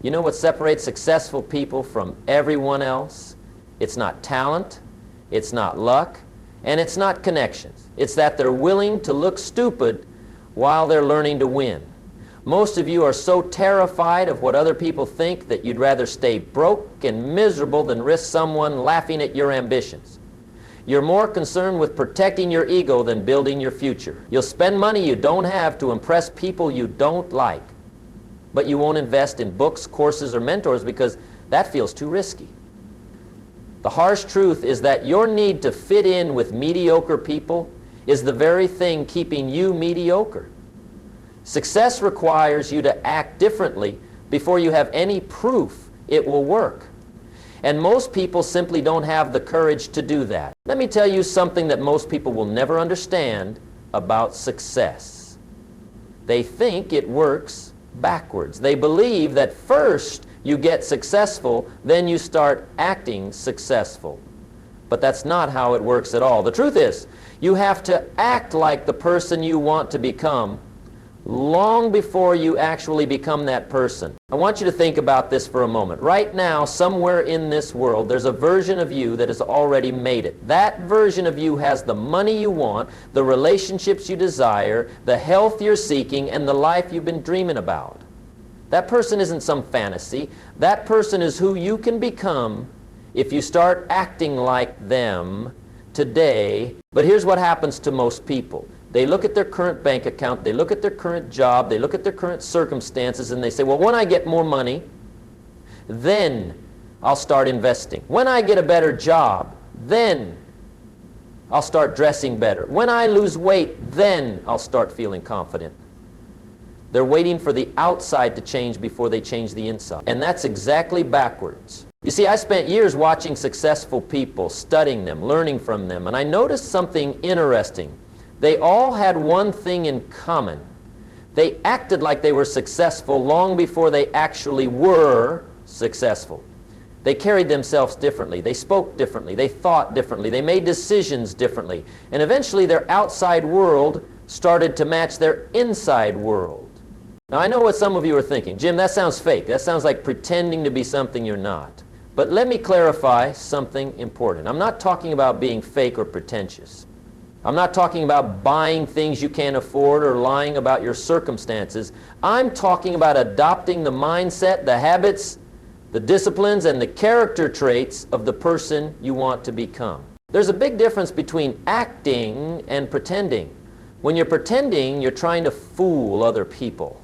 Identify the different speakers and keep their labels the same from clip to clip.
Speaker 1: You know what separates successful people from everyone else? It's not talent, it's not luck, and it's not connections. It's that they're willing to look stupid while they're learning to win. Most of you are so terrified of what other people think that you'd rather stay broke and miserable than risk someone laughing at your ambitions. You're more concerned with protecting your ego than building your future. You'll spend money you don't have to impress people you don't like, but you won't invest in books, courses, or mentors because that feels too risky. The harsh truth is that your need to fit in with mediocre people is the very thing keeping you mediocre. Success requires you to act differently before you have any proof it will work. And most people simply don't have the courage to do that. Let me tell you something that most people will never understand about success. They think it works backwards. They believe that first you get successful, then you start acting successful. But that's not how it works at all. The truth is, you have to act like the person you want to become long before you actually become that person. I want you to think about this for a moment. Right now, somewhere in this world, there's a version of you that has already made it. That version of you has the money you want, the relationships you desire, the health you're seeking, and the life you've been dreaming about. That person isn't some fantasy. That person is who you can become if you start acting like them today. But here's what happens to most people. They look at their current bank account, they look at their current job, they look at their current circumstances, and they say, well, when I get more money, then I'll start investing. When I get a better job, then I'll start dressing better. When I lose weight, then I'll start feeling confident. They're waiting for the outside to change before they change the inside. And that's exactly backwards. You see, I spent years watching successful people, studying them, learning from them, and I noticed something interesting. They all had one thing in common. They acted like they were successful long before they actually were successful. They carried themselves differently. They spoke differently. They thought differently. They made decisions differently. And eventually their outside world started to match their inside world. Now I know what some of you are thinking. Jim, that sounds fake. That sounds like pretending to be something you're not. But let me clarify something important. I'm not talking about being fake or pretentious. I'm not talking about buying things you can't afford or lying about your circumstances. I'm talking about adopting the mindset, the habits, the disciplines, and the character traits of the person you want to become. There's a big difference between acting and pretending. When you're pretending, you're trying to fool other people.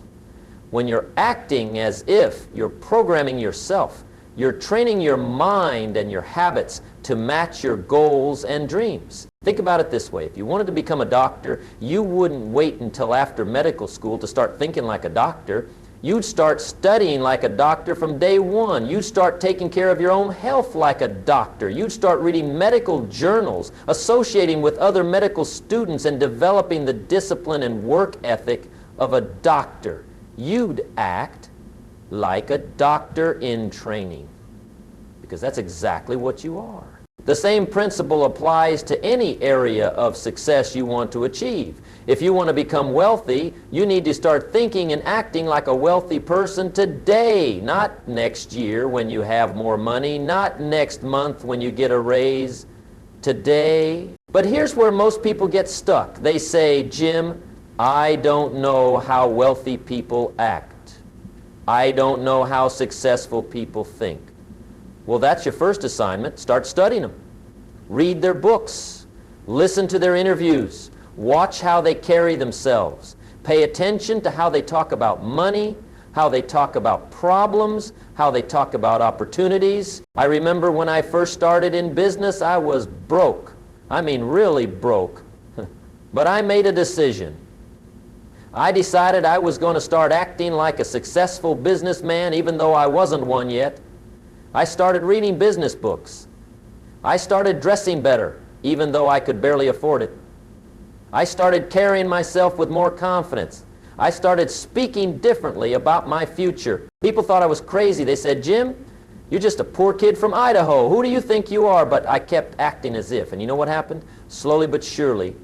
Speaker 1: When you're acting as if you're programming yourself, you're training your mind and your habits to match your goals and dreams. Think about it this way. If you wanted to become a doctor, you wouldn't wait until after medical school to start thinking like a doctor. You'd start studying like a doctor from day one. You'd start taking care of your own health like a doctor. You'd start reading medical journals, associating with other medical students, and developing the discipline and work ethic of a doctor. You'd act like a doctor in training, because that's exactly what you are. The same principle applies to any area of success you want to achieve. If you want to become wealthy, you need to start thinking and acting like a wealthy person today, not next year when you have more money, not next month when you get a raise, today. But here's where most people get stuck. They say, Jim, I don't know how wealthy people act. I don't know how successful people think. Well, that's your first assignment. Start studying them. Read their books. Listen to their interviews. Watch how they carry themselves. Pay attention to how they talk about money, how they talk about problems, how they talk about opportunities. I remember when I first started in business, I was broke. I mean, really broke. But I made a decision. I decided I was going to start acting like a successful businessman even though I wasn't one yet. I started reading business books. I started dressing better, even though I could barely afford it. I started carrying myself with more confidence. I started speaking differently about my future. People thought I was crazy. They said, Jim, you're just a poor kid from Idaho. Who do you think you are? But I kept acting as if. And you know what happened? Slowly but surely,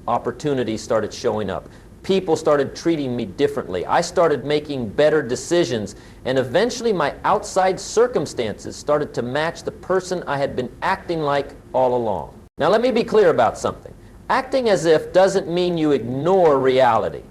Speaker 1: opportunities started showing up. People started treating me differently. I started making better decisions, and eventually my outside circumstances started to match the person I had been acting like all along. Now let me be clear about something. Acting as if doesn't mean you ignore reality.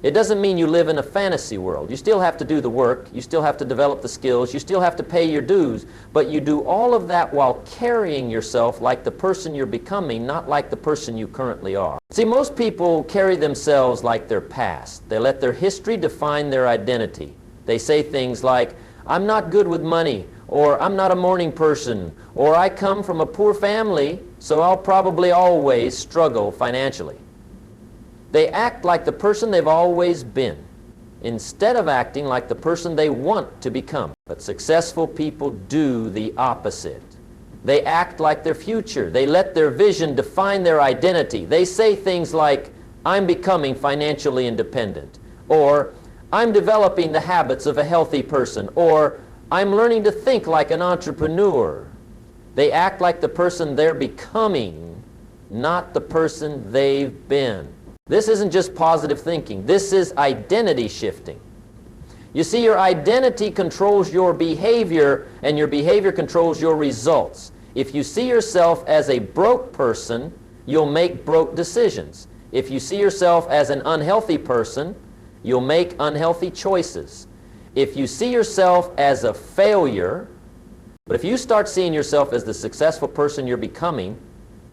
Speaker 1: It doesn't mean you live in a fantasy world. You still have to do the work, you still have to develop the skills, you still have to pay your dues, but you do all of that while carrying yourself like the person you're becoming, not like the person you currently are. See, most people carry themselves like their past. They let their history define their identity. They say things like, I'm not good with money, or I'm not a morning person, or I come from a poor family, so I'll probably always struggle financially. They act like the person they've always been, instead of acting like the person they want to become. But successful people do the opposite. They act like their future. They let their vision define their identity. They say things like, I'm becoming financially independent, or I'm developing the habits of a healthy person, or I'm learning to think like an entrepreneur. They act like the person they're becoming, not the person they've been. This isn't just positive thinking. This is identity shifting. You see, your identity controls your behavior, and your behavior controls your results. If you see yourself as a broke person, you'll make broke decisions. If you see yourself as an unhealthy person, you'll make unhealthy choices. If you see yourself as a failure, but if you start seeing yourself as the successful person you're becoming,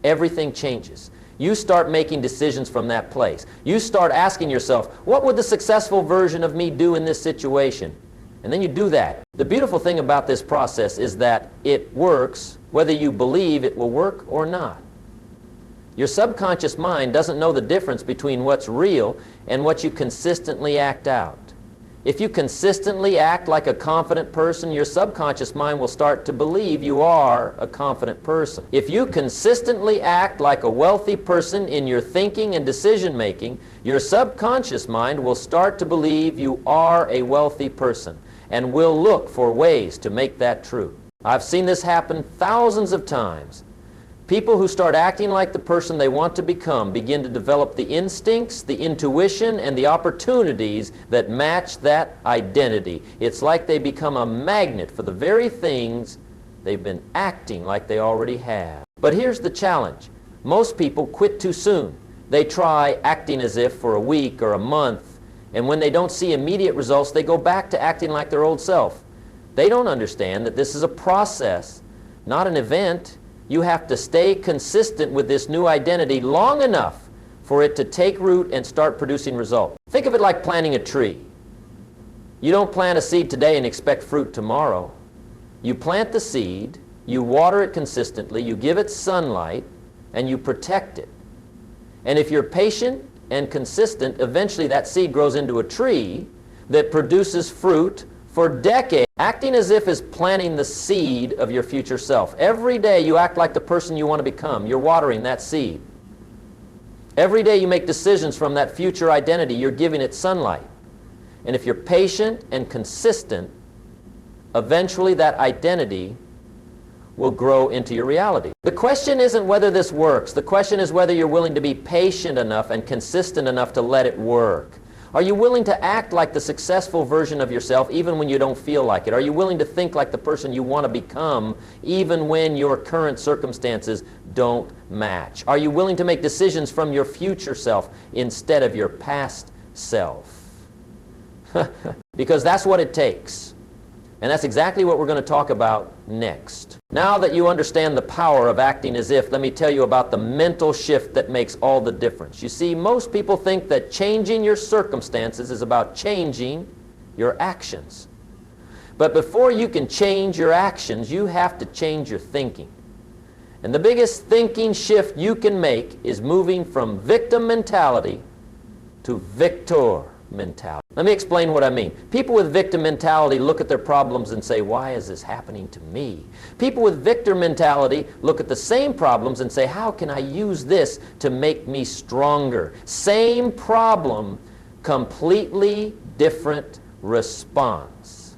Speaker 1: everything changes. You start making decisions from that place. You start asking yourself, what would the successful version of me do in this situation? And then you do that. The beautiful thing about this process is that it works whether you believe it will work or not. Your subconscious mind doesn't know the difference between what's real and what you consistently act out. If you consistently act like a confident person, your subconscious mind will start to believe you are a confident person. If you consistently act like a wealthy person in your thinking and decision making, your subconscious mind will start to believe you are a wealthy person and will look for ways to make that true. I've seen this happen thousands of times. People who start acting like the person they want to become begin to develop the instincts, the intuition, and the opportunities that match that identity. It's like they become a magnet for the very things they've been acting like they already have. But here's the challenge. Most people quit too soon. They try acting as if for a week or a month, and when they don't see immediate results, they go back to acting like their old self. They don't understand that this is a process, not an event. You have to stay consistent with this new identity long enough for it to take root and start producing results. Think of it like planting a tree. You don't plant a seed today and expect fruit tomorrow. You plant the seed, you water it consistently, you give it sunlight, and you protect it. And if you're patient and consistent, eventually that seed grows into a tree that produces fruit for decades. Acting as if is planting the seed of your future self. Every day you act like the person you want to become. You're watering that seed. Every day you make decisions from that future identity. You're giving it sunlight. And if you're patient and consistent, eventually that identity will grow into your reality. The question isn't whether this works. The question is whether you're willing to be patient enough and consistent enough to let it work. Are you willing to act like the successful version of yourself even when you don't feel like it? Are you willing to think like the person you want to become even when your current circumstances don't match? Are you willing to make decisions from your future self instead of your past self? Because that's what it takes. And that's exactly what we're going to talk about next. Now that you understand the power of acting as if, let me tell you about the mental shift that makes all the difference. You see, most people think that changing your circumstances is about changing your actions. But before you can change your actions, you have to change your thinking. And the biggest thinking shift you can make is moving from victim mentality to victor mentality. Let me explain what I mean. People with victim mentality look at their problems and say, why is this happening to me? People with victor mentality look at the same problems and say, how can I use this to make me stronger? Same problem, completely different response.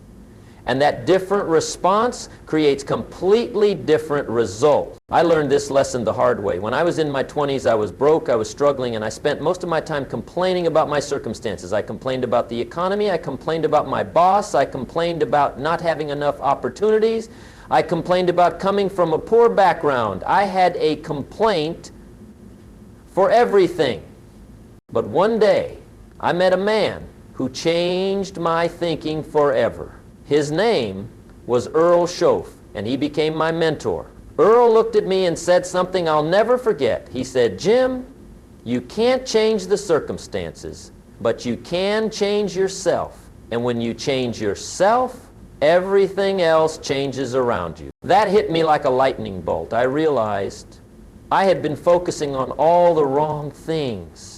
Speaker 1: And that different response creates completely different results. I learned this lesson the hard way. When I was in my 20s, I was broke, I was struggling, and I spent most of my time complaining about my circumstances. I complained about the economy, I complained about my boss, I complained about not having enough opportunities, I complained about coming from a poor background. I had a complaint for everything. But one day, I met a man who changed my thinking forever. His name was Earl Schoaf, and he became my mentor. Earl looked at me and said something I'll never forget. He said, "Jim, you can't change the circumstances, but you can change yourself. And when you change yourself, everything else changes around you." That hit me like a lightning bolt. I realized I had been focusing on all the wrong things.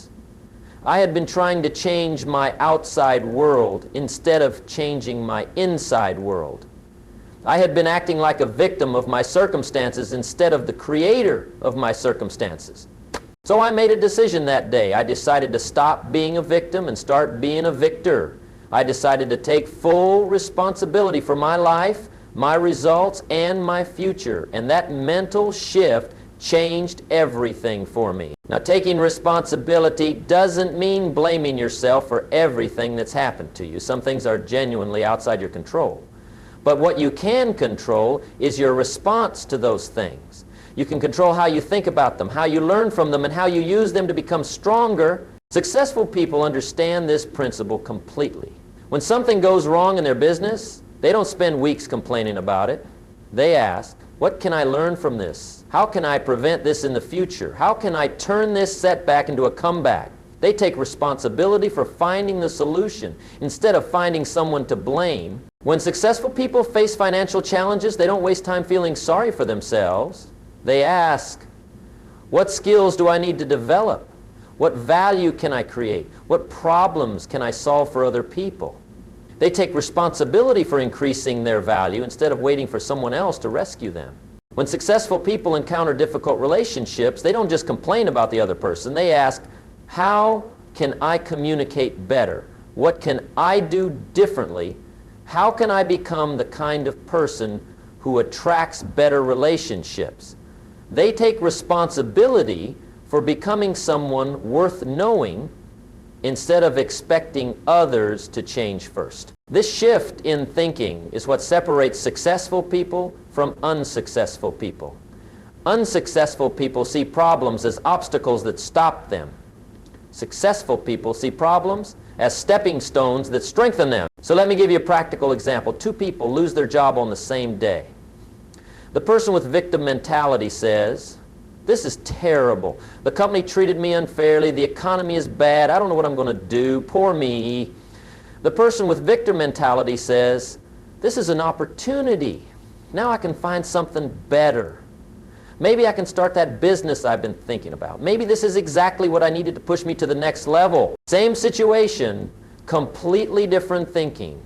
Speaker 1: I had been trying to change my outside world instead of changing my inside world. I had been acting like a victim of my circumstances instead of the creator of my circumstances. So I made a decision that day. I decided to stop being a victim and start being a victor. I decided to take full responsibility for my life, my results, and my future. And that mental shift changed everything for me. Now, taking responsibility doesn't mean blaming yourself for everything that's happened to you. Some things are genuinely outside your control. But what you can control is your response to those things. You can control how you think about them, how you learn from them, and how you use them to become stronger. Successful people understand this principle completely. When something goes wrong in their business, they don't spend weeks complaining about it. They ask, "What can I learn from this? How can I prevent this in the future? How can I turn this setback into a comeback?" They take responsibility for finding the solution instead of finding someone to blame. When successful people face financial challenges, they don't waste time feeling sorry for themselves. They ask, "What skills do I need to develop? What value can I create? What problems can I solve for other people?" They take responsibility for increasing their value instead of waiting for someone else to rescue them. When successful people encounter difficult relationships, they don't just complain about the other person. They ask, "How can I communicate better? What can I do differently? How can I become the kind of person who attracts better relationships?" They take responsibility for becoming someone worth knowing instead of expecting others to change first. This shift in thinking is what separates successful people from unsuccessful people. Unsuccessful people see problems as obstacles that stop them. Successful people see problems as stepping stones that strengthen them. So let me give you a practical example. Two people lose their job on the same day. The person with victim mentality says, "This is terrible. The company treated me unfairly. The economy is bad. I don't know what I'm going to do. Poor me." The person with victim mentality says, "This is an opportunity. Now I can find something better. Maybe I can start that business I've been thinking about. Maybe this is exactly what I needed to push me to the next level." Same situation, completely different thinking.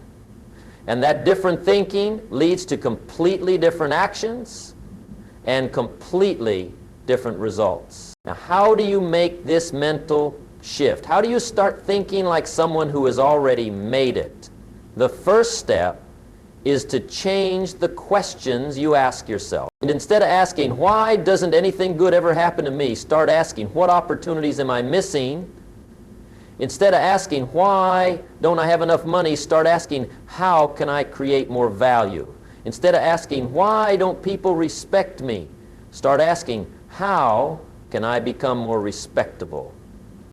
Speaker 1: And that different thinking leads to completely different actions and completely different results. Now, how do you make this mental shift? How do you start thinking like someone who has already made it? The first step is to change the questions you ask yourself. And instead of asking, "Why doesn't anything good ever happen to me?" start asking, "What opportunities am I missing?" Instead of asking, "Why don't I have enough money?" start asking, "How can I create more value?" Instead of asking, "Why don't people respect me?" start asking, "How can I become more respectable?"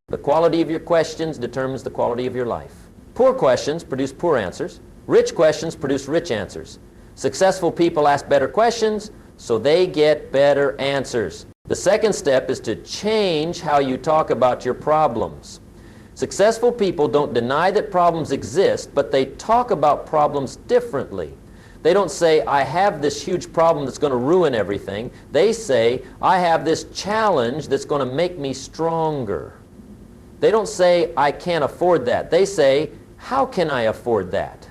Speaker 1: The quality of your questions determines the quality of your life. Poor questions produce poor answers. Rich questions produce rich answers. Successful people ask better questions, so they get better answers. The second step is to change how you talk about your problems. Successful people don't deny that problems exist, but they talk about problems differently. They don't say, "I have this huge problem that's going to ruin everything." They say, "I have this challenge that's going to make me stronger." They don't say, "I can't afford that." They say, "How can I afford that?"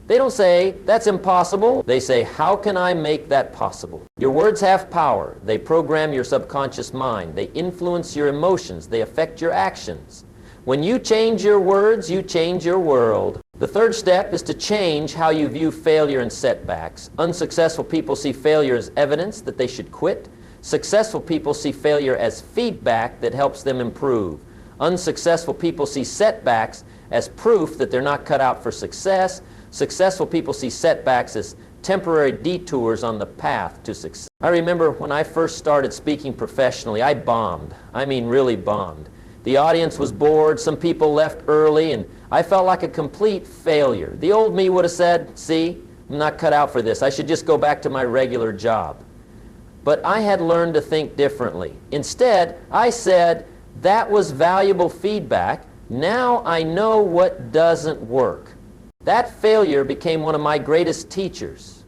Speaker 1: They don't say, "That's impossible." They say, "How can I make that possible?" Your words have power. They program your subconscious mind. They influence your emotions. They affect your actions. When you change your words, you change your world. The third step is to change how you view failure and setbacks. Unsuccessful people see failure as evidence that they should quit. Successful people see failure as feedback that helps them improve. Unsuccessful people see setbacks as proof that they're not cut out for success. Successful people see setbacks as temporary detours on the path to success. I remember when I first started speaking professionally, I bombed. I mean really bombed. The audience was bored, some people left early, and I felt like a complete failure. The old me would have said, see, I'm not cut out for this. I should just go back to my regular job. But I had learned to think differently. Instead, I said, that was valuable feedback. Now I know what doesn't work. That failure became one of my greatest teachers.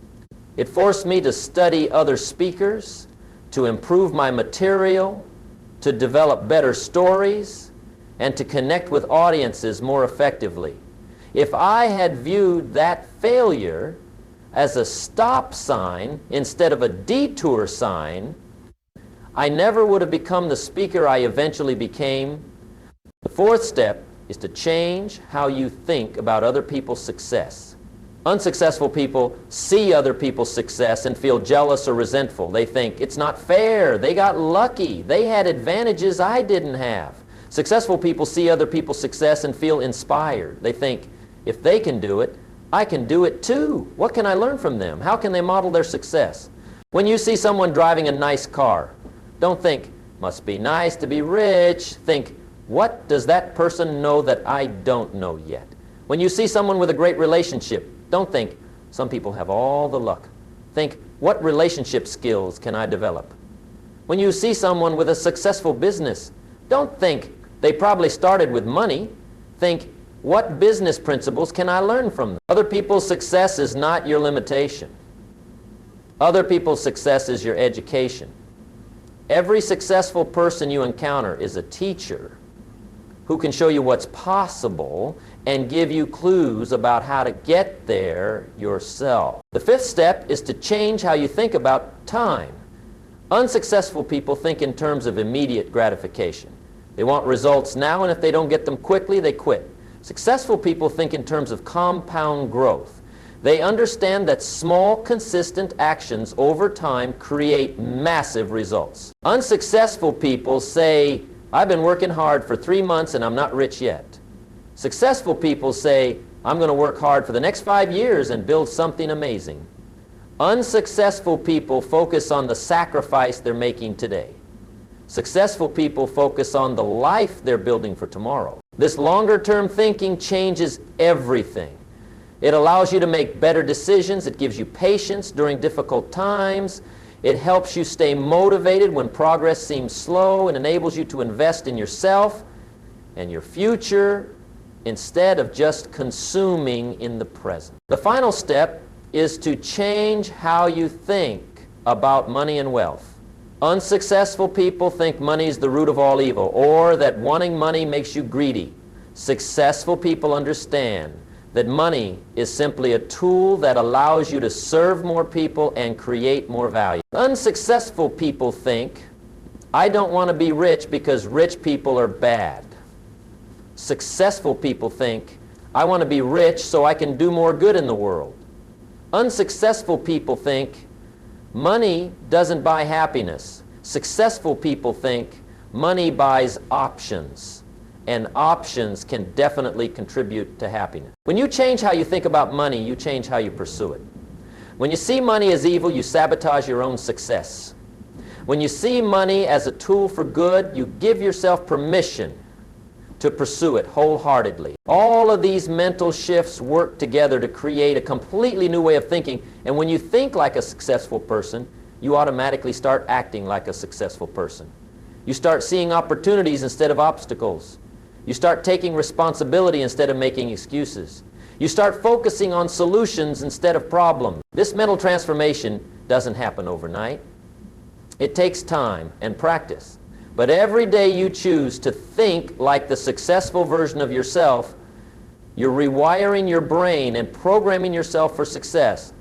Speaker 1: It forced me to study other speakers, to improve my material, to develop better stories, and to connect with audiences more effectively. If I had viewed that failure as a stop sign instead of a detour sign, I never would have become the speaker I eventually became. The fourth step is to change how you think about other people's success. Unsuccessful people see other people's success and feel jealous or resentful. They think, it's not fair, they got lucky, they had advantages I didn't have. Successful people see other people's success and feel inspired. They think, if they can do it, I can do it too. What can I learn from them? How can they model their success? When you see someone driving a nice car, don't think, must be nice to be rich. Think, what does that person know that I don't know yet? When you see someone with a great relationship, don't think, some people have all the luck. Think, what relationship skills can I develop? When you see someone with a successful business, don't think, they probably started with money. Think, what business principles can I learn from them? Other people's success is not your limitation. Other people's success is your education. Every successful person you encounter is a teacher who can show you what's possible and give you clues about how to get there yourself. The fifth step is to change how you think about time. Unsuccessful people think in terms of immediate gratification. They want results now, and if they don't get them quickly, they quit. Successful people think in terms of compound growth. They understand that small, consistent actions over time create massive results. Unsuccessful people say, I've been working hard for 3 months and I'm not rich yet. Successful people say, I'm going to work hard for the next 5 years and build something amazing. Unsuccessful people focus on the sacrifice they're making today. Successful people focus on the life they're building for tomorrow. This longer-term thinking changes everything. It allows you to make better decisions. It gives you patience during difficult times. It helps you stay motivated when progress seems slow and enables you to invest in yourself and your future instead of just consuming in the present. The final step is to change how you think about money and wealth. Unsuccessful people think money is the root of all evil, or that wanting money makes you greedy. Successful people understand that money is simply a tool that allows you to serve more people and create more value. Unsuccessful people think, I don't want to be rich because rich people are bad. Successful people think, I want to be rich so I can do more good in the world. Unsuccessful people think, money doesn't buy happiness. Successful people think, money buys options. And options can definitely contribute to happiness. When you change how you think about money, you change how you pursue it. When you see money as evil, you sabotage your own success. When you see money as a tool for good, you give yourself permission to pursue it wholeheartedly. All of these mental shifts work together to create a completely new way of thinking. And when you think like a successful person, you automatically start acting like a successful person. You start seeing opportunities instead of obstacles. You start taking responsibility instead of making excuses. You start focusing on solutions instead of problems. This mental transformation doesn't happen overnight. It takes time and practice. But every day you choose to think like the successful version of yourself, you're rewiring your brain and programming yourself for success.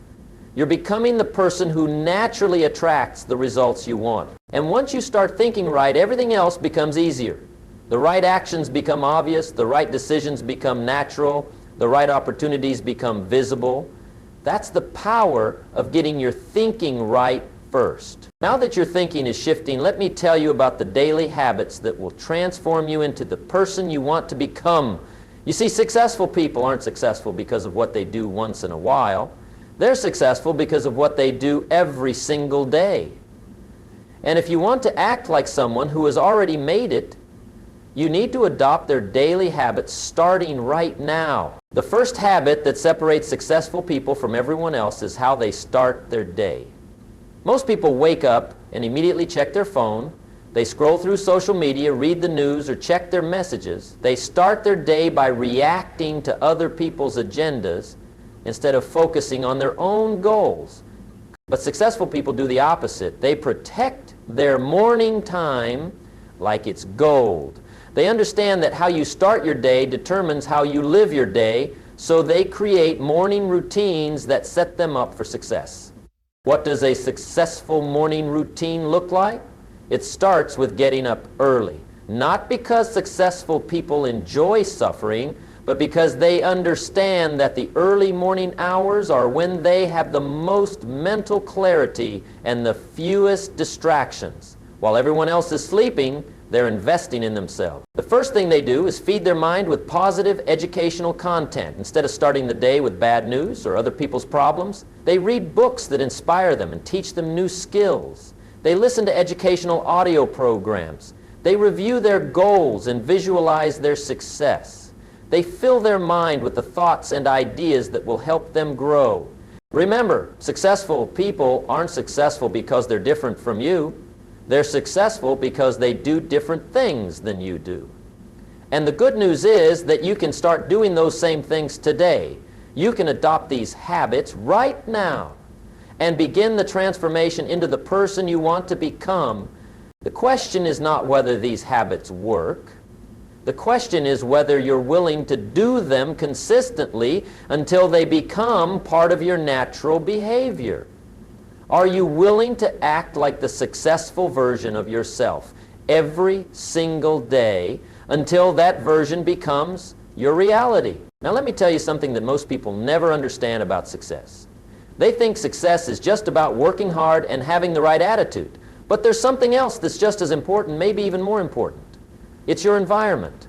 Speaker 1: You're becoming the person who naturally attracts the results you want. And once you start thinking right, everything else becomes easier. The right actions become obvious, the right decisions become natural. the right opportunities become visible. That's the power of getting your thinking right first. Now that your thinking is shifting, let me tell you about the daily habits that will transform you into the person you want to become. You see, successful people aren't successful because of what they do once in a while. They're successful because of what they do every single day. And if you want to act like someone who has already made it, you need to adopt their daily habits starting right now. The first habit that separates successful people from everyone else is how they start their day. Most people wake up and immediately check their phone. They scroll through social media, read the news, or check their messages. They start their day by reacting to other people's agendas instead of focusing on their own goals. But successful people do the opposite. They protect their morning time like it's gold. They understand that how you start your day determines how you live your day, so they create morning routines that set them up for success. What does a successful morning routine look like? It starts with getting up early. Not because successful people enjoy suffering, but because they understand that the early morning hours are when they have the most mental clarity and the fewest distractions. While everyone else is sleeping, they're investing in themselves. The first thing they do is feed their mind with positive educational content. Instead of starting the day with bad news or other people's problems, they read books that inspire them and teach them new skills. They listen to educational audio programs. They review their goals and visualize their success. They fill their mind with the thoughts and ideas that will help them grow. Remember, successful people aren't successful because they're different from you. They're successful because they do different things than you do. And the good news is that you can start doing those same things today. You can adopt these habits right now and begin the transformation into the person you want to become. The question is not whether these habits work. The question is whether you're willing to do them consistently until they become part of your natural behavior. Are you willing to act like the successful version of yourself every single day until that version becomes your reality? Now let me tell you something that most people never understand about success. They think success is just about working hard and having the right attitude. But there's something else that's just as important, maybe even more important. It's your environment.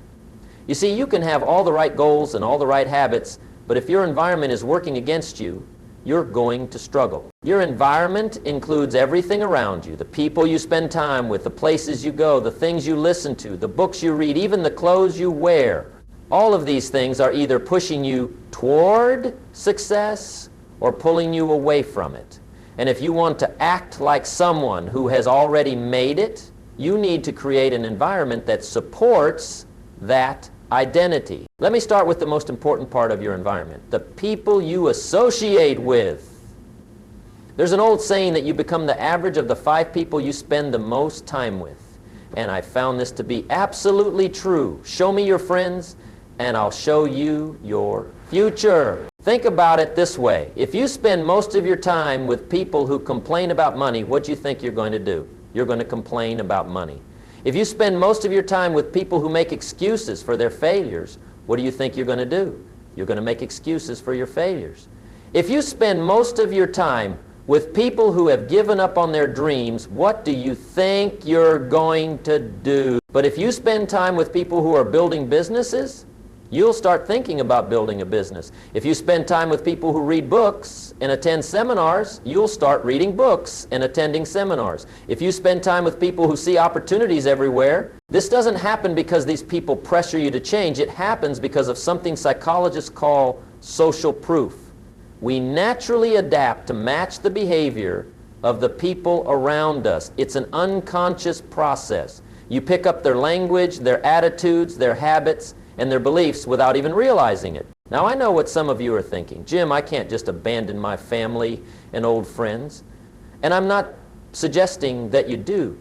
Speaker 1: You see, you can have all the right goals and all the right habits, but if your environment is working against you, you're going to struggle. Your environment includes everything around you, the people you spend time with, the places you go, the things you listen to, the books you read, even the clothes you wear. All of these things are either pushing you toward success or pulling you away from it. And if you want to act like someone who has already made it, you need to create an environment that supports that identity. Let me start with the most important part of your environment, the people you associate with. There's an old saying that you become the average of the 5 people you spend the most time with. And I found this to be absolutely true. Show me your friends, and I'll show you your future. Think about it this way. If you spend most of your time with people who complain about money, what do you think you're going to do? You're going to complain about money. If you spend most of your time with people who make excuses for their failures, what do you think you're going to do? You're going to make excuses for your failures. If you spend most of your time with people who have given up on their dreams, what do you think you're going to do? But if you spend time with people who are building businesses, you'll start thinking about building a business. If you spend time with people who read books and attend seminars, you'll start reading books and attending seminars. If you spend time with people who see opportunities everywhere, this doesn't happen because these people pressure you to change. It happens because of something psychologists call social proof. We naturally adapt to match the behavior of the people around us. It's an unconscious process. You pick up their language, their attitudes, their habits, and their beliefs without even realizing it. Now I know what some of you are thinking. Jim, I can't just abandon my family and old friends. And I'm not suggesting that you do.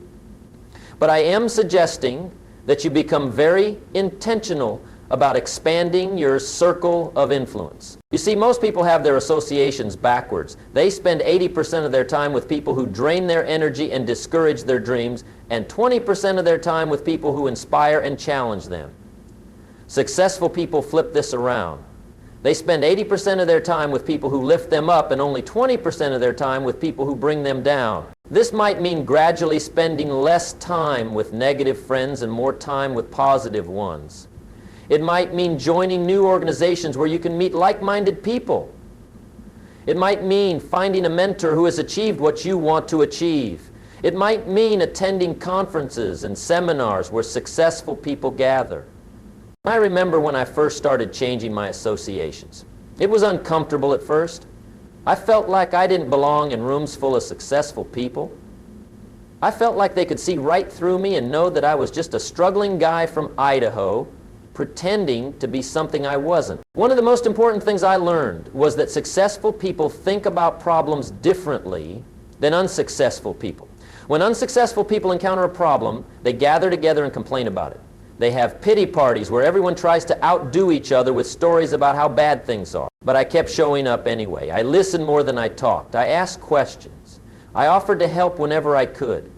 Speaker 1: But I am suggesting that you become very intentional about expanding your circle of influence. You see, most people have their associations backwards. They spend 80% of their time with people who drain their energy and discourage their dreams, and 20% of their time with people who inspire and challenge them. Successful people flip this around. They spend 80% of their time with people who lift them up and only 20% of their time with people who bring them down. This might mean gradually spending less time with negative friends and more time with positive ones. It might mean joining new organizations where you can meet like-minded people. It might mean finding a mentor who has achieved what you want to achieve. It might mean attending conferences and seminars where successful people gather. I remember when I first started changing my associations. It was uncomfortable at first. I felt like I didn't belong in rooms full of successful people. I felt like they could see right through me and know that I was just a struggling guy from Idaho pretending to be something I wasn't. One of the most important things I learned was that successful people think about problems differently than unsuccessful people. When unsuccessful people encounter a problem, they gather together and complain about it. They have pity parties where everyone tries to outdo each other with stories about how bad things are. But I kept showing up anyway. I listened more than I talked. I asked questions. I offered to help whenever I could.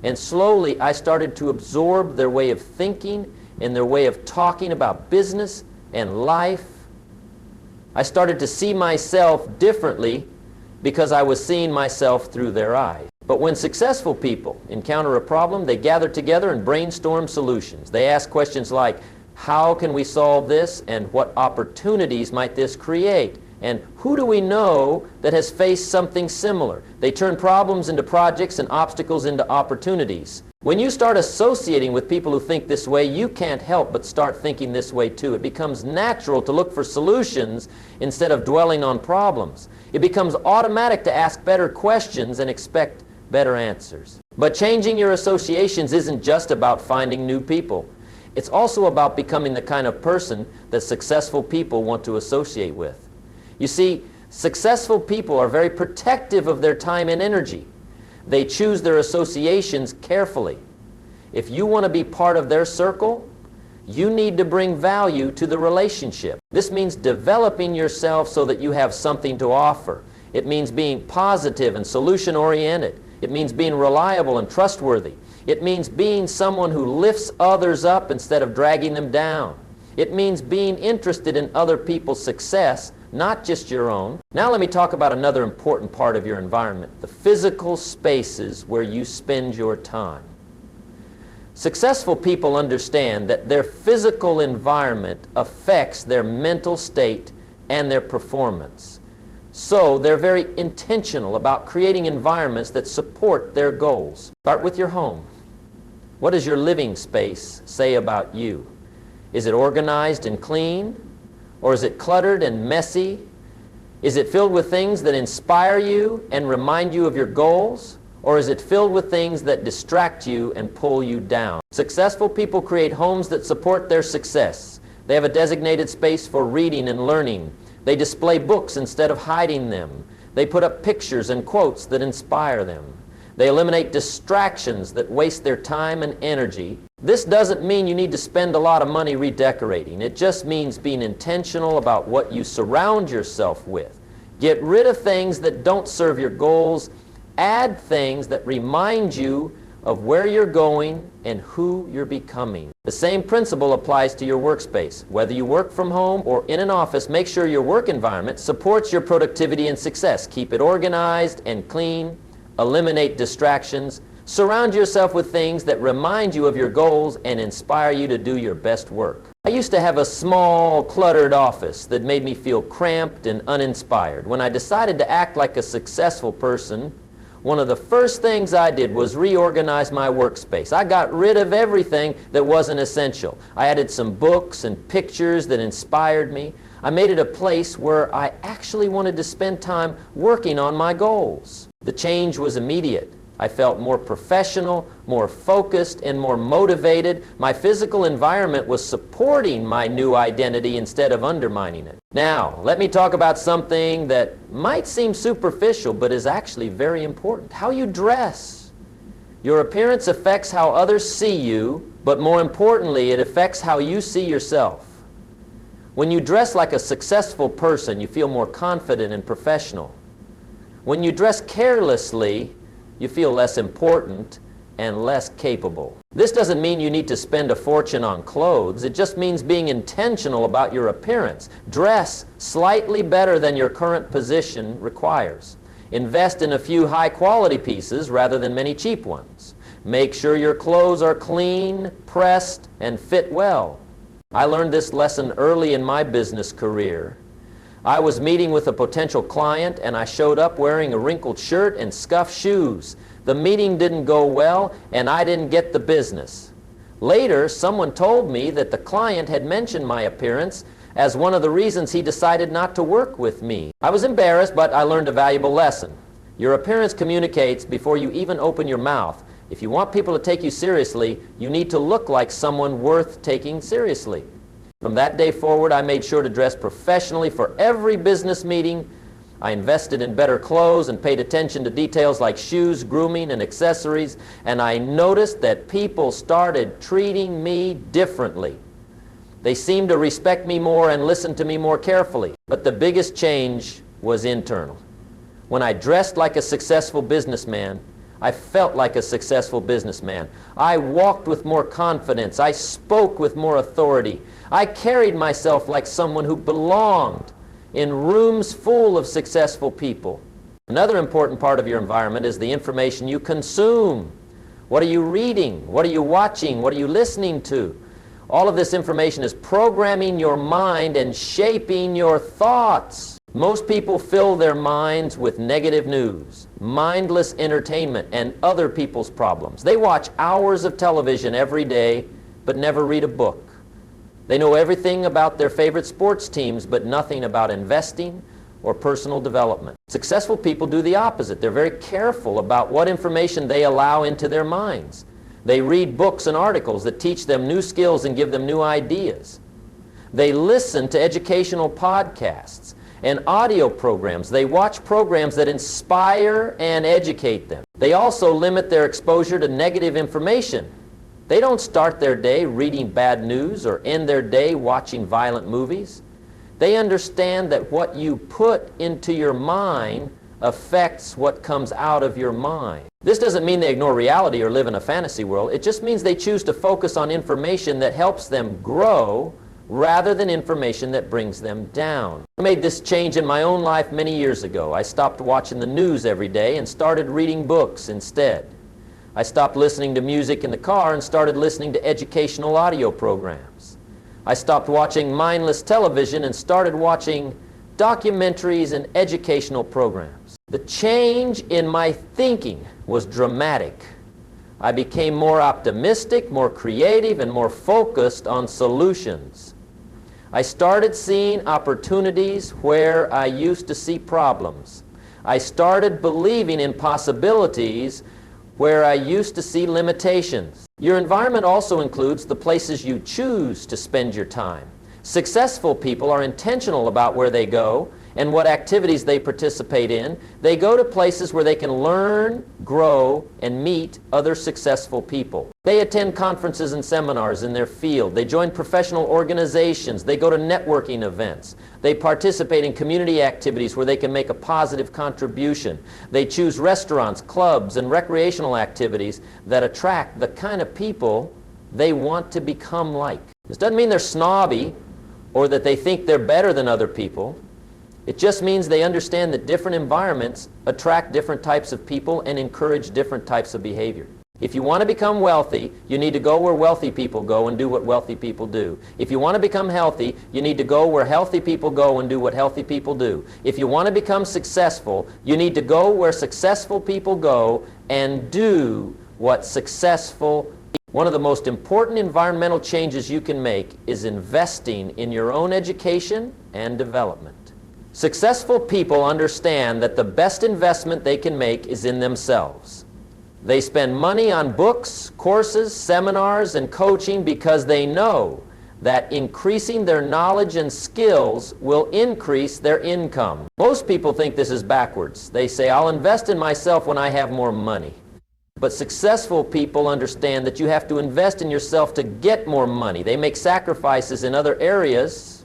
Speaker 1: And slowly I started to absorb their way of thinking and their way of talking about business and life. I started to see myself differently because I was seeing myself through their eyes. But when successful people encounter a problem, they gather together and brainstorm solutions. They ask questions like, how can we solve this, and what opportunities might this create? And who do we know that has faced something similar? They turn problems into projects and obstacles into opportunities. When you start associating with people who think this way, you can't help but start thinking this way too. It becomes natural to look for solutions instead of dwelling on problems. It becomes automatic to ask better questions and expect better answers. But changing your associations isn't just about finding new people. It's also about becoming the kind of person that successful people want to associate with. You see, successful people are very protective of their time and energy. They choose their associations carefully. If you want to be part of their circle, you need to bring value to the relationship. This means developing yourself so that you have something to offer. It means being positive and solution-oriented. It means being reliable and trustworthy. It means being someone who lifts others up instead of dragging them down. It means being interested in other people's success, not just your own. Now let me talk about another important part of your environment, the physical spaces where you spend your time. Successful people understand that their physical environment affects their mental state and their performance. So they're very intentional about creating environments that support their goals. Start with your home. What does your living space say about you? Is it organized and clean? Or is it cluttered and messy? Is it filled with things that inspire you and remind you of your goals? Or is it filled with things that distract you and pull you down? Successful people create homes that support their success. They have a designated space for reading and learning. They display books instead of hiding them. They put up pictures and quotes that inspire them. They eliminate distractions that waste their time and energy. This doesn't mean you need to spend a lot of money redecorating. It just means being intentional about what you surround yourself with. Get rid of things that don't serve your goals. Add things that remind you of where you're going and who you're becoming. The same principle applies to your workspace. Whether you work from home or in an office, make sure your work environment supports your productivity and success. Keep it organized and clean. Eliminate distractions. Surround yourself with things that remind you of your goals and inspire you to do your best work. I used to have a small, cluttered office that made me feel cramped and uninspired. When I decided to act like a successful person, one of the first things I did was reorganize my workspace. I got rid of everything that wasn't essential. I added some books and pictures that inspired me. I made it a place where I actually wanted to spend time working on my goals. The change was immediate. I felt more professional, more focused, and more motivated. My physical environment was supporting my new identity instead of undermining it. Now, let me talk about something that might seem superficial, but is actually very important. How you dress. Your appearance affects how others see you, but more importantly, it affects how you see yourself. When you dress like a successful person, you feel more confident and professional. When you dress carelessly, you feel less important and less capable. This doesn't mean you need to spend a fortune on clothes. It just means being intentional about your appearance. Dress slightly better than your current position requires. Invest in a few high-quality pieces rather than many cheap ones. Make sure your clothes are clean, pressed, and fit well. I learned this lesson early in my business career. I was meeting with a potential client and I showed up wearing a wrinkled shirt and scuffed shoes. The meeting didn't go well and I didn't get the business. Later, someone told me that the client had mentioned my appearance as one of the reasons he decided not to work with me. I was embarrassed, but I learned a valuable lesson. Your appearance communicates before you even open your mouth. If you want people to take you seriously, you need to look like someone worth taking seriously. From that day forward, I made sure to dress professionally for every business meeting. I invested in better clothes and paid attention to details like shoes, grooming, and accessories, and I noticed that people started treating me differently. They seemed to respect me more and listen to me more carefully. But the biggest change was internal. When I dressed like a successful businessman, I felt like a successful businessman. I walked with more confidence. I spoke with more authority. I carried myself like someone who belonged in rooms full of successful people. Another important part of your environment is the information you consume. What are you reading? What are you watching? What are you listening to? All of this information is programming your mind and shaping your thoughts. Most people fill their minds with negative news, mindless entertainment, and other people's problems. They watch hours of television every day, but never read a book. They know everything about their favorite sports teams, but nothing about investing or personal development. Successful people do the opposite. They're very careful about what information they allow into their minds. They read books and articles that teach them new skills and give them new ideas. They listen to educational podcasts and audio programs. They watch programs that inspire and educate them. They also limit their exposure to negative information. They don't start their day reading bad news or end their day watching violent movies. They understand that what you put into your mind affects what comes out of your mind. This doesn't mean they ignore reality or live in a fantasy world. It just means they choose to focus on information that helps them grow rather than information that brings them down. I made this change in my own life many years ago. I stopped watching the news every day and started reading books instead. I stopped listening to music in the car and started listening to educational audio programs. I stopped watching mindless television and started watching documentaries and educational programs. The change in my thinking was dramatic. I became more optimistic, more creative, and more focused on solutions. I started seeing opportunities where I used to see problems. I started believing in possibilities where I used to see limitations. Your environment also includes the places you choose to spend your time. Successful people are intentional about where they go and what activities they participate in. They go to places where they can learn, grow, and meet other successful people. They attend conferences and seminars in their field. They join professional organizations. They go to networking events. They participate in community activities where they can make a positive contribution. They choose restaurants, clubs, and recreational activities that attract the kind of people they want to become like. This doesn't mean they're snobby or that they think they're better than other people. It just means they understand that different environments attract different types of people and encourage different types of behavior. If you want to become wealthy, you need to go where wealthy people go and do what wealthy people do. If you want to become healthy, you need to go where healthy people go and do what healthy people do. If you want to become successful, you need to go where successful people go and do what successful people do. One of the most important environmental changes you can make is investing in your own education and development. Successful people understand that the best investment they can make is in themselves. They spend money on books, courses, seminars, and coaching because they know that increasing their knowledge and skills will increase their income. Most people think this is backwards. They say, I'll invest in myself when I have more money. But successful people understand that you have to invest in yourself to get more money. They make sacrifices in other areas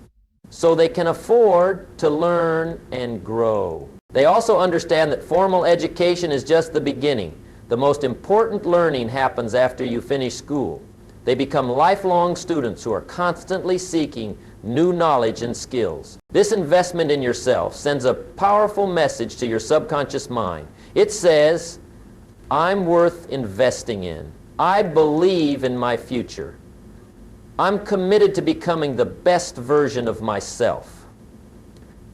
Speaker 1: so they can afford to learn and grow. They also understand that formal education is just the beginning. The most important learning happens after you finish school. They become lifelong students who are constantly seeking new knowledge and skills. This investment in yourself sends a powerful message to your subconscious mind. It says, I'm worth investing in. I believe in my future. I'm committed to becoming the best version of myself.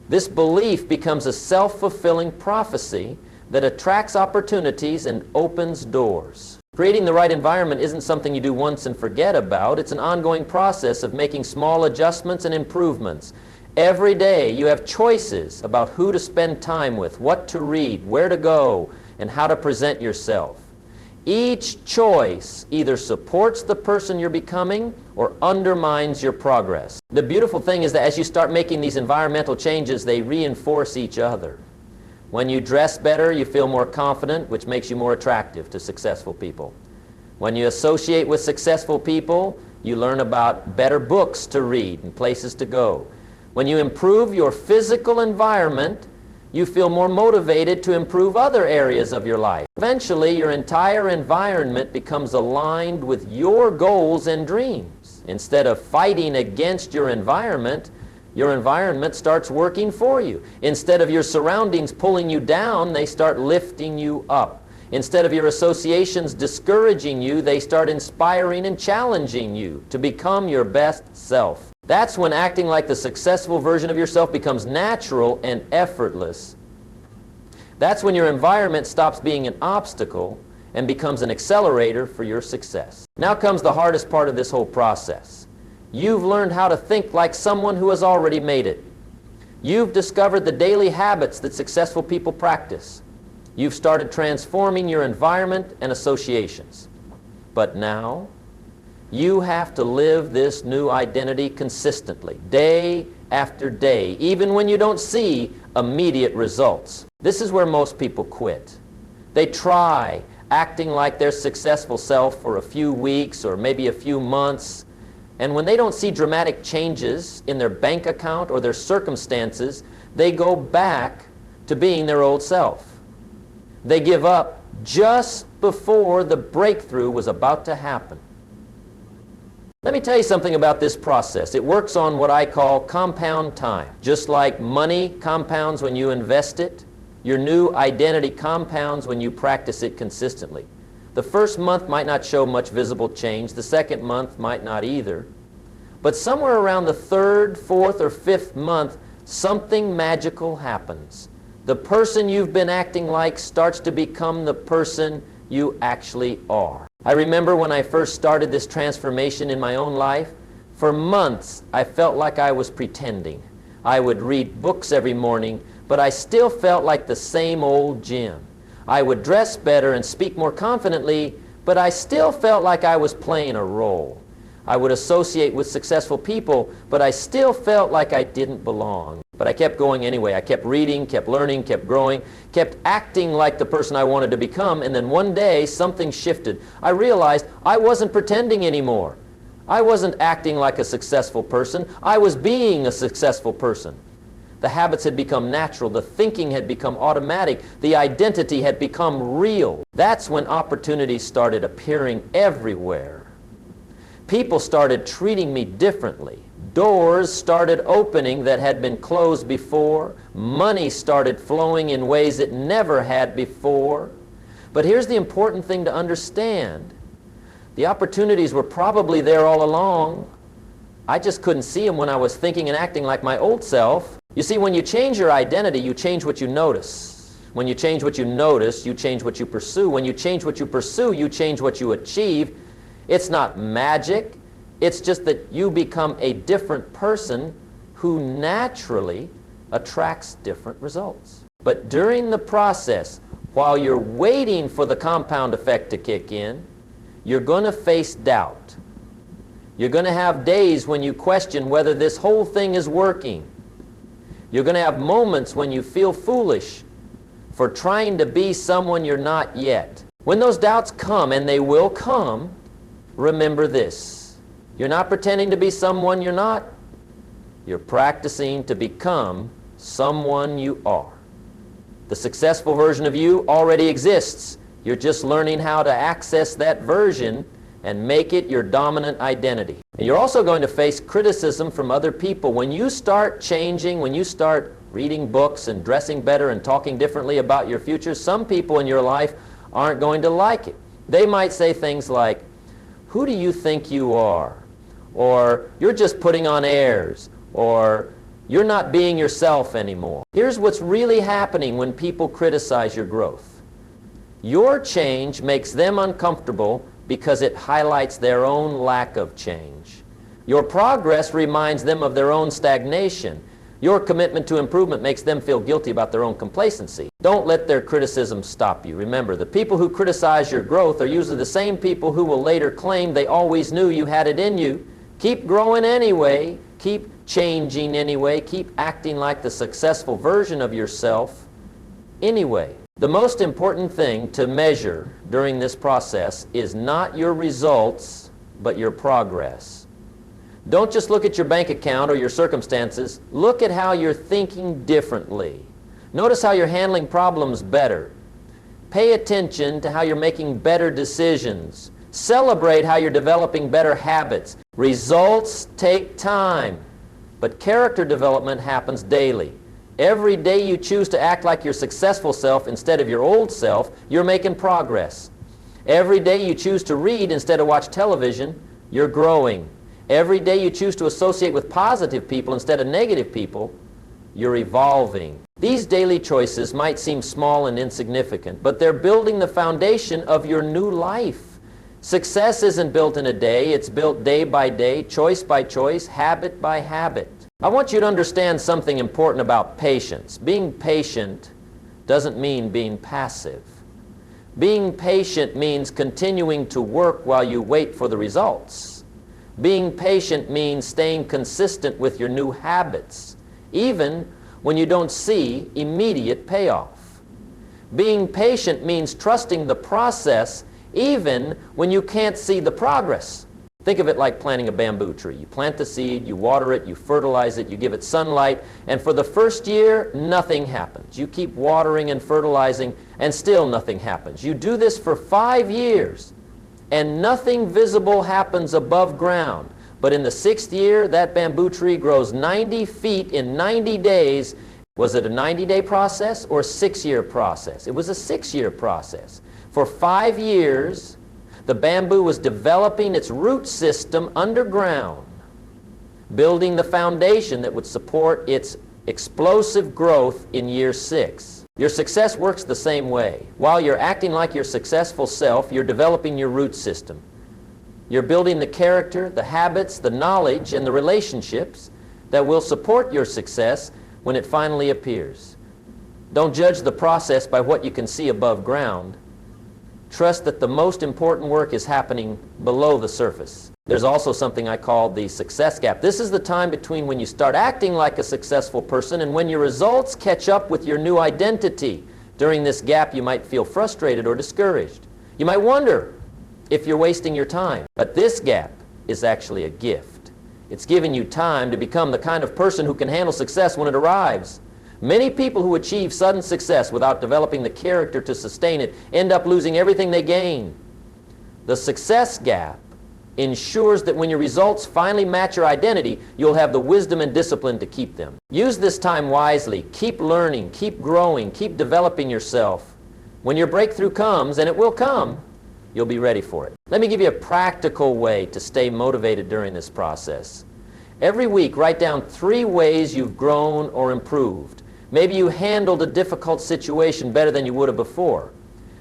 Speaker 1: This belief becomes a self-fulfilling prophecy that attracts opportunities and opens doors. Creating the right environment isn't something you do once and forget about. It's an ongoing process of making small adjustments and improvements. Every day you have choices about who to spend time with, what to read, where to go, and how to present yourself. Each choice either supports the person you're becoming or undermines your progress. The beautiful thing is that as you start making these environmental changes, they reinforce each other. When you dress better, you feel more confident, which makes you more attractive to successful people. When you associate with successful people, you learn about better books to read and places to go. When you improve your physical environment, you feel more motivated to improve other areas of your life. Eventually, your entire environment becomes aligned with your goals and dreams. Instead of fighting against your environment starts working for you. Instead of your surroundings pulling you down, they start lifting you up. Instead of your associations discouraging you, they start inspiring and challenging you to become your best self. That's when acting like the successful version of yourself becomes natural and effortless. That's when your environment stops being an obstacle and becomes an accelerator for your success. Now comes the hardest part of this whole process. You've learned how to think like someone who has already made it. You've discovered the daily habits that successful people practice. You've started transforming your environment and associations. But now, you have to live this new identity consistently, day after day, even when you don't see immediate results. This is where most people quit. They try acting like their successful self for a few weeks or maybe a few months, and when they don't see dramatic changes in their bank account or their circumstances, they go back to being their old self. They give up just before the breakthrough was about to happen. Let me tell you something about this process. It works on what I call compound time. Just like money compounds when you invest it, your new identity compounds when you practice it consistently. The first month might not show much visible change. The second month might not either. But somewhere around the third, fourth, or fifth month, something magical happens. The person you've been acting like starts to become the person you actually are. I remember when I first started this transformation in my own life, for months I felt like I was pretending. I would read books every morning, but I still felt like the same old Jim. I would dress better and speak more confidently, but I still felt like I was playing a role. I would associate with successful people, but I still felt like I didn't belong. But I kept going anyway. I kept reading, kept learning, kept growing, kept acting like the person I wanted to become, and then one day something shifted. I realized I wasn't pretending anymore. I wasn't acting like a successful person. I was being a successful person. The habits had become natural. The thinking had become automatic. The identity had become real. That's when opportunities started appearing everywhere. People started treating me differently. Doors started opening that had been closed before. Money started flowing in ways it never had before. But here's the important thing to understand. The opportunities were probably there all along. I just couldn't see them when I was thinking and acting like my old self. You see, when you change your identity, you change what you notice. When you change what you notice, you change what you pursue. When you change what you pursue, you change what you achieve. It's not magic. It's just that you become a different person who naturally attracts different results. But during the process, while you're waiting for the compound effect to kick in, you're going to face doubt. You're going to have days when you question whether this whole thing is working. You're going to have moments when you feel foolish for trying to be someone you're not yet. When those doubts come, and they will come, remember this. You're not pretending to be someone you're not. You're practicing to become someone you are. The successful version of you already exists. You're just learning how to access that version and make it your dominant identity. And you're also going to face criticism from other people. When you start changing, when you start reading books and dressing better and talking differently about your future, some people in your life aren't going to like it. They might say things like, "Who do you think you are?" Or, "You're just putting on airs," or, "You're not being yourself anymore." Here's what's really happening when people criticize your growth. Your change makes them uncomfortable because it highlights their own lack of change. Your progress reminds them of their own stagnation. Your commitment to improvement makes them feel guilty about their own complacency. Don't let their criticism stop you. Remember, the people who criticize your growth are usually the same people who will later claim they always knew you had it in you. Keep growing anyway. Keep changing anyway. Keep acting like the successful version of yourself anyway. The most important thing to measure during this process is not your results, but your progress. Don't just look at your bank account or your circumstances. Look at how you're thinking differently. Notice how you're handling problems better. Pay attention to how you're making better decisions. Celebrate how you're developing better habits. Results take time, but character development happens daily. Every day you choose to act like your successful self instead of your old self, you're making progress. Every day you choose to read instead of watch television, you're growing. Every day you choose to associate with positive people instead of negative people, you're evolving. These daily choices might seem small and insignificant, but they're building the foundation of your new life. Success isn't built in a day, it's built day by day, choice by choice, habit by habit. I want you to understand something important about patience. Being patient doesn't mean being passive. Being patient means continuing to work while you wait for the results. Being patient means staying consistent with your new habits, even when you don't see immediate payoff. Being patient means trusting the process even when you can't see the progress. Think of it like planting a bamboo tree. You plant the seed, you water it, you fertilize it, you give it sunlight, and for the first year, nothing happens. You keep watering and fertilizing, and still nothing happens. You do this for 5 years, and nothing visible happens above ground. But in the 6th year, that bamboo tree grows 90 feet in 90 days. Was it a 90-day process or a 6-year process? It was a 6-year process. For 5 years, the bamboo was developing its root system underground, building the foundation that would support its explosive growth in year 6. Your success works the same way. While you're acting like your successful self, you're developing your root system. You're building the character, the habits, the knowledge, and the relationships that will support your success when it finally appears. Don't judge the process by what you can see above ground. Trust that the most important work is happening below the surface. There's also something I call the success gap. This is the time between when you start acting like a successful person and when your results catch up with your new identity. During this gap, you might feel frustrated or discouraged. You might wonder if you're wasting your time. But this gap is actually a gift. It's giving you time to become the kind of person who can handle success when it arrives. Many people who achieve sudden success without developing the character to sustain it end up losing everything they gain. The success gap ensures that when your results finally match your identity, you'll have the wisdom and discipline to keep them. Use this time wisely. Keep learning, keep growing, keep developing yourself. When your breakthrough comes, and it will come, you'll be ready for it. Let me give you a practical way to stay motivated during this process. Every week, write down 3 ways you've grown or improved. Maybe you handled a difficult situation better than you would have before.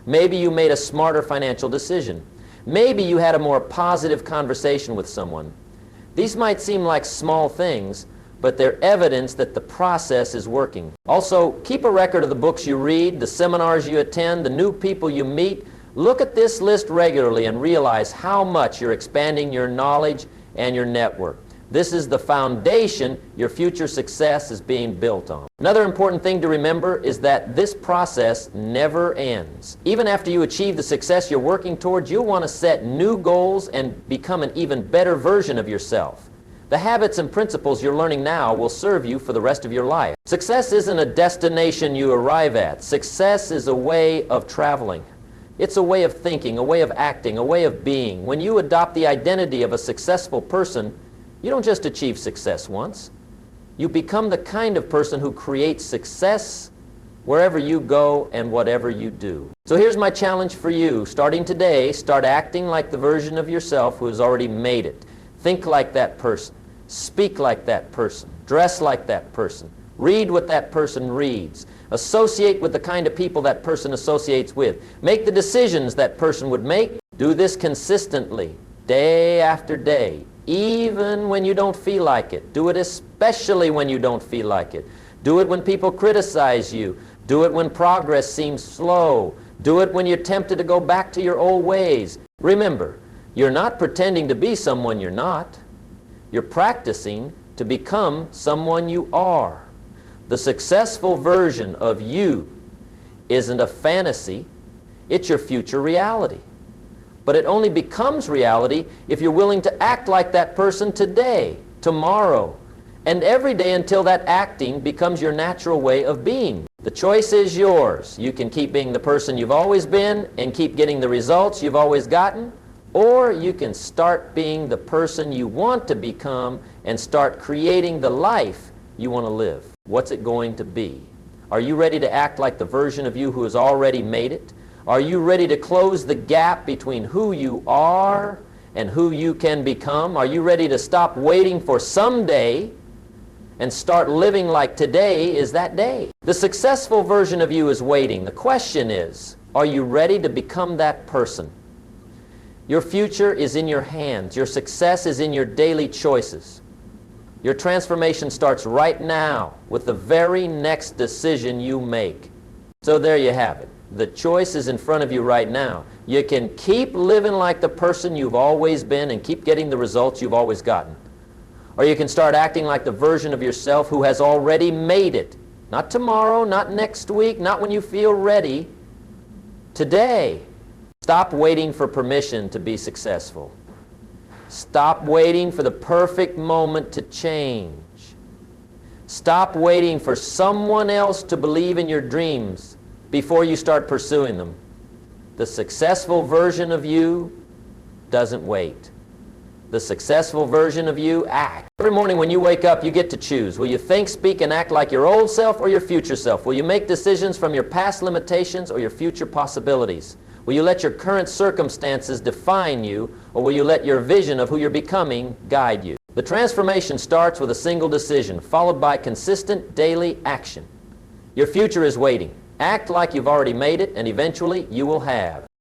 Speaker 1: Maybe you made a smarter financial decision. Maybe you had a more positive conversation with someone. These might seem like small things, but they're evidence that the process is working. Also, keep a record of the books you read, the seminars you attend, the new people you meet. Look at this list regularly and realize how much you're expanding your knowledge and your network. This is the foundation your future success is being built on. Another important thing to remember is that this process never ends. Even after you achieve the success you're working towards, you'll want to set new goals and become an even better version of yourself. The habits and principles you're learning now will serve you for the rest of your life. Success isn't a destination you arrive at. Success is a way of traveling. It's a way of thinking, a way of acting, a way of being. When you adopt the identity of a successful person, you don't just achieve success once. You become the kind of person who creates success wherever you go and whatever you do. So here's my challenge for you. Starting today, start acting like the version of yourself who has already made it. Think like that person. Speak like that person. Dress like that person. Read what that person reads. Associate with the kind of people that person associates with. Make the decisions that person would make. Do this consistently, day after day, even when you don't feel like it. Do it especially when you don't feel like it. Do it when people criticize you. Do it when progress seems slow. Do it when you're tempted to go back to your old ways. Remember, you're not pretending to be someone you're not. You're practicing to become someone you are. The successful version of you isn't a fantasy, it's your future reality. But it only becomes reality if you're willing to act like that person today, tomorrow, and every day until that acting becomes your natural way of being. The choice is yours. You can keep being the person you've always been and keep getting the results you've always gotten, or you can start being the person you want to become and start creating the life you want to live. What's it going to be? Are you ready to act like the version of you who has already made it? Are you ready to close the gap between who you are and who you can become? Are you ready to stop waiting for someday and start living like today is that day? The successful version of you is waiting. The question is, are you ready to become that person? Your future is in your hands. Your success is in your daily choices. Your transformation starts right now with the very next decision you make. So there you have it. The choice is in front of you right now. You can keep living like the person you've always been and keep getting the results you've always gotten. Or you can start acting like the version of yourself who has already made it. Not tomorrow, not next week, not when you feel ready. Today. Stop waiting for permission to be successful. Stop waiting for the perfect moment to change. Stop waiting for someone else to believe in your dreams before you start pursuing them. The successful version of you doesn't wait. The successful version of you acts. Every morning when you wake up, you get to choose. Will you think, speak, and act like your old self or your future self? Will you make decisions from your past limitations or your future possibilities? Will you let your current circumstances define you, or will you let your vision of who you're becoming guide you? The transformation starts with a single decision, followed by consistent daily action. Your future is waiting. Act like you've already made it, and eventually you will have.